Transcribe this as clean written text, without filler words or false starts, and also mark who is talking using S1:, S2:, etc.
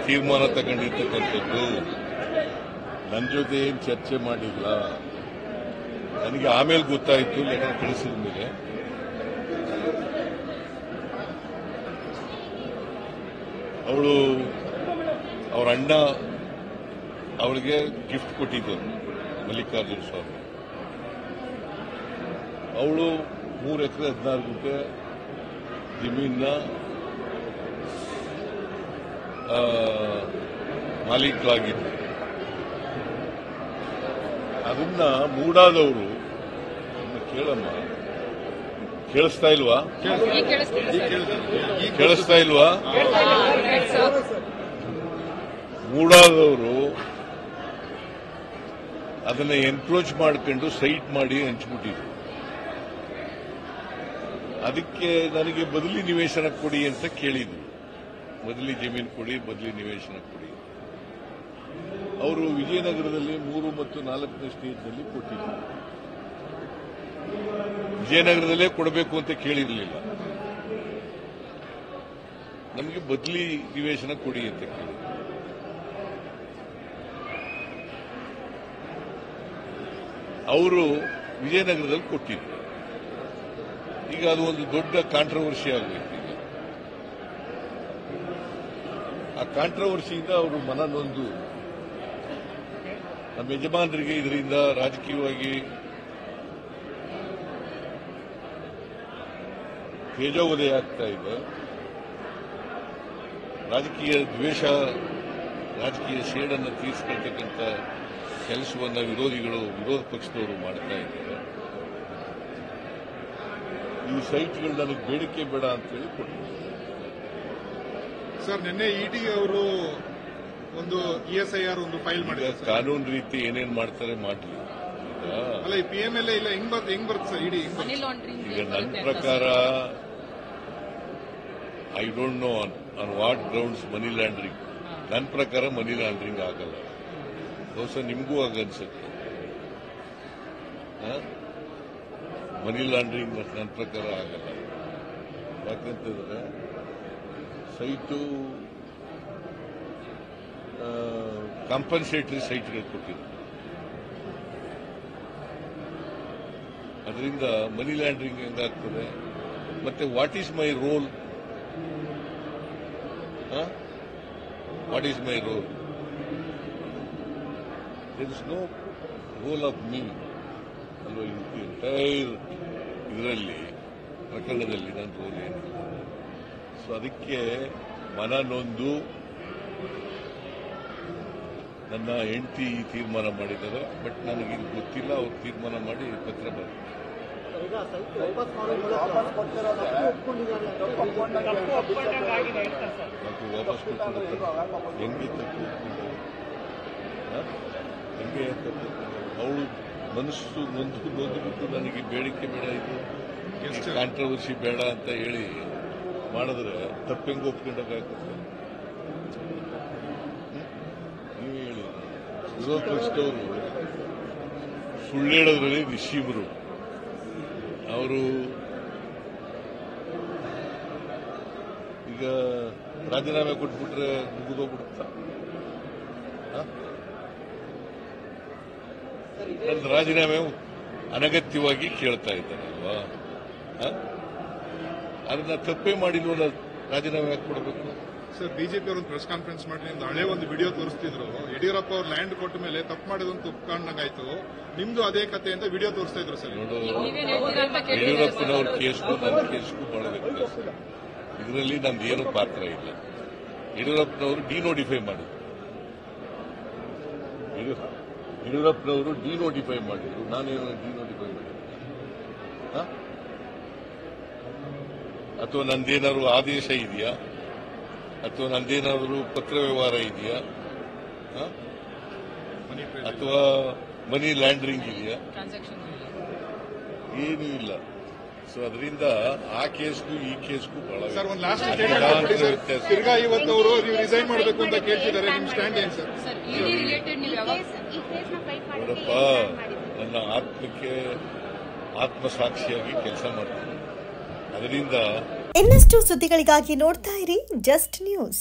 S1: ತೀರ್ಮಾನ ತಗೊಂಡಿರ್ತಕ್ಕಂಥದ್ದು. ನನ್ನ ಜೊತೆ ಏನು ಚರ್ಚೆ ಮಾಡಿಲ್ಲ. ನನಗೆ ಆಮೇಲೆ ಗೊತ್ತಾಯಿತು, ಲೆಟರ್ ಕಳಿಸಿದ ಮೇಲೆ. ಅವಳು ಅವ್ರ ಅಣ್ಣ ಅವಳಿಗೆ ಗಿಫ್ಟ್ ಕೊಟ್ಟಿದ್ದರು, ಮಲ್ಲಿಕಾರ್ಜುನ ಸ್ವಾಮಿ. ಅವಳು 3 ಎಕರೆ 16 ಗುಂಟೆ ಜಮೀನ ಮಾಲೀಕರಾಗಿದ್ದರು. ಅದನ್ನ ಮೂಡಾದವರು ಕೇಳಮ್ಮ, ಕೇಳಿಸ್ತಾ ಇಲ್ವಾ? ಮೂಡಾದವರು ಅದನ್ನ ಎನ್ಕ್ರೋಚ್ ಮಾಡ್ಕೊಂಡು ಸೈಟ್ ಮಾಡಿ ಹಂಚ್ಬಿಟ್ಟಿದ್ರು. ಅದಕ್ಕೆ ನನಗೆ ಬದಲಿ ನಿವೇಶನ ಕೊಡಿ ಅಂತ ಕೇಳಿದ್ರು. ಬದಲಿ ಜಮೀನು ಕೊಡಿ, ಬದಲಿ ನಿವೇಶನ ಕೊಡಿ. ಅವರು ವಿಜಯನಗರದಲ್ಲಿ 3 ಮತ್ತು 4ನೇ ಸ್ಟೇಜ್ನಲ್ಲಿ ಕೊಟ್ಟಿದ್ರು. ವಿಜಯನಗರದಲ್ಲೇ ಕೊಡಬೇಕು ಅಂತ ಕೇಳಿರಲಿಲ್ಲ. ನಮಗೆ ಬದಲಿ ನಿವೇಶನ ಕೊಡಿ ಅಂತ ಕೇಳಿದ್ರು. ಅವರು ವಿಜಯನಗರದಲ್ಲಿ ಕೊಟ್ಟಿದ್ರು. ಈಗ ಅದು ಒಂದು ದೊಡ್ಡ ಕಾಂಟ್ರವರ್ಸಿ ಆಗಬೇಕು. ಈಗ ಆ ಕಾಂಟ್ರವರ್ಸಿಯಿಂದ ಅವರು ಮನನೊಂದು ನಮ್ಮ ಯಜಮಾನರಿಗೆ ಇದರಿಂದ ರಾಜಕೀಯವಾಗಿ ತೇಜೋವಧೆ ಆಗ್ತಾ ಇದೆ. ರಾಜಕೀಯ ದ್ವೇಷ, ರಾಜಕೀಯ ಸೇಡನ್ನು ತೀರಿಸಿಕೊಳ್ತಕ್ಕಂಥ ಕೆಲಸವನ್ನ ವಿರೋಧ ಪಕ್ಷದವರು ಮಾಡ್ತಾ ಇದ್ದಾರೆ. ಈ ಸೈಟ್ಗಳು ನನಗೆ ಬೇಡಿಕೆ ಬೇಡ ಅಂತೇಳಿ ಕೊಟ್ಟಿದ್ದಾರೆ.
S2: ಸರ್, ನಿನ್ನೆ ಇಡಿ ಅವರು ಒಂದು ESIR ಒಂದು ಫೈಲ್ ಮಾಡಿದ್ದಾರೆ.
S1: ಕಾನೂನು ರೀತಿ ಏನೇನು ಮಾಡ್ತಾರೆ ಮಾಡಲಿ.
S2: ಅಲ್ಲ, ಈ PMLA ಇಲ್ಲ, ಹೆಂಗ್ ಬರುತ್ತೆ ಸರ್ ಇಡಿ?
S1: ಈಗ ನನ್ನ ಪ್ರಕಾರ I don't know on what grounds money laundering. ನನ್ನ ಪ್ರಕಾರ ಮನಿ ಲ್ಯಾಂಡ್ರಿಂಗ್ ಆಗಲ್ಲ. ಬಹುಶಃ ನಿಮಗೂ ಆಗನ್ಸುತ್ತೆ. ಮನಿ ಲ್ಯಾಂಡ್ರಿಂಗ್ ನನ್ನ ಪ್ರಕಾರ ಆಗಲ್ಲ. ಯಾಕಂತಂದ್ರೆ ಸೈಟು ಕಾಂಪನ್ಸೇಟರಿ ಸೈಟ್ಗಳು ಕೊಟ್ಟಿದ್ರು. ಅದರಿಂದ ಮನಿ ಲ್ಯಾಂಡ್ರಿಂಗ್ ಹೆಂಗಾಗ್ತದೆ? ಮತ್ತೆ what is my role? What is my role? There is no role of me ಅಲ್ವಾ? ಎಂಟೈರ್ ಇದರಲ್ಲಿ ಪ್ರಕರಣದಲ್ಲಿ ನನ್ನ ರೋಲ್ ಏನಿಲ್ಲ. ಸೊ ಅದಕ್ಕೆ ಮನನೊಂದು ನನ್ನ ಹೆಂಡತಿ ತೀರ್ಮಾನ ಮಾಡಿದ್ದಾರೆ. ಬಟ್ ನನಗೆ ಇದು ಗೊತ್ತಿಲ್ಲ. ಅವ್ರು ತೀರ್ಮಾನ ಮಾಡಿ ಪತ್ರ ಬರುತ್ತೆ. ವಾಪಸ್ ಕೊಟ್ಟು ಹೆಂಗೆ ತಪ್ಪು? ಅವಳು ಮನಸ್ಸು ನೊಂದುಬಿಟ್ಟು ನನಗೆ ಬೇಡಿಕೆ ಬೇಡ, ಇದು ಕಾಂಟ್ರವರ್ಸಿ ಬೇಡ ಅಂತ ಹೇಳಿ ಮಾಡಿದ್ರೆ ತಪ್ಪೆಂಗೆ ಒಪ್ಕೊಂಡಾಗುತ್ತೆ? ನೀವೇ ಹೇಳಿ. ವಿರೋಧ ಪಕ್ಷದವರು ಸುಳ್ಳು ಹೇಳೋದ್ರಲ್ಲಿ ನಿಶ್ಚಿಮರು. ಅವರು ಈಗ ರಾಜೀನಾಮೆ ಕೊಟ್ಬಿಟ್ರೆ ಮುಗಿದೋಗ್ಬಿಡುತ್ತಾ? ನನ್ನ ರಾಜೀನಾಮೆ ಅನಗತ್ಯವಾಗಿ ಕೇಳ್ತಾ ಇದ್ದಾರಲ್ವಾ? ಅದನ್ನ ತಪ್ಪೇ ಮಾಡಿಲ್ವಲ್ಲ, ರಾಜೀನಾಮೆ ಯಾಕೆ ಕೊಡಬೇಕು?
S2: ಸರ್, ಬಿಜೆಪಿ ಅವರು ಪ್ರೆಸ್ ಕಾನ್ಫರೆನ್ಸ್ ಮಾಡಿ ನಿಮ್ದು ಹಳೆ ಒಂದು ವಿಡಿಯೋ ತೋರಿಸ್ತಿದ್ರು. ಯಡಿಯೂರಪ್ಪ ಅವ್ರು ಲ್ಯಾಂಡ್ ಕೊಟ್ಟ ಮೇಲೆ ತಪ್ಪು ಮಾಡಿದಂತ ಒಪ್ಕೊಂಡಂಗಾಯ್ತು. ನಿಮ್ದು ಅದೇ ಕತೆ ಅಂತ ವಿಡಿಯೋ ತೋರಿಸ್ತಾ ಇದ್ರು ಸರ್.
S1: ನೋಡು, ಯಡಿಯೂರಪ್ಪನವ್ರ ಕೇಸ್ಗೂ ನನ್ನ ಕೇಸ್ಗೂ ಬಹಳ ವ್ಯತ್ಯಾಸ. ಇದರಲ್ಲಿ ನಮ್ದು ಏನು ಪಾತ್ರ ಇಲ್ಲ. ಯಡಿಯೂರಪ್ಪನವರು ಡಿನೋಟಿಫೈ ಮಾಡಿದ್ರು. ಯಡಿಯೂರಪ್ಪನವರು ಡಿನೋಟಿಫೈ ಮಾಡಿದ್ರು. ನಾನೇನು ಡಿನೋಟಿಫೈ ಮಾಡಿದ್ರು? ಅಥವಾ ನಂದೇನಾದ್ರು ಆದೇಶ ಇದೆಯಾ? ಅಥವಾ ನಂದೇನಾದರೂ ಪತ್ರ ವ್ಯವಹಾರ ಇದೆಯಾ? ಅಥವಾ ಮನಿ ಲ್ಯಾಂಡ್ರಿಂಗ್ ಇದೆಯಾ? ಏನೂ ಇಲ್ಲ. ಸೊ ಅದರಿಂದ ಆ ಕೇಸ್ಗೂ ಈ ಕೇಸ್ಗೂ ಬಹಳ
S2: ವ್ಯತ್ಯಾಸ. ತಿರ್ಗಾ ಇವತ್ತು ಅವರು ನೀವು ರಿಸೈನ್ ಮಾಡಬೇಕು ಅಂತ ಕೇಳ್ತಿದ್ದಾರೆ. ನಿಮ್ ಸ್ಟ್ಯಾಂಡ್ ಏನು ಸರ್?
S1: ನೋಡಪ್ಪ, ನನ್ನ ಆತ್ಮಕ್ಕೆ ಆತ್ಮಸಾಕ್ಷಿಯಾಗಿ ಕೆಲಸ ಮಾಡ್ತೀನಿ. ಅದರಿಂದ
S3: ಇನ್ನಷ್ಟು ಸುದ್ದಿಗಳಿಗಾಗಿ ನೋಡ್ತಾ ಇರಿ ಜಸ್ಟ್ ನ್ಯೂಸ್.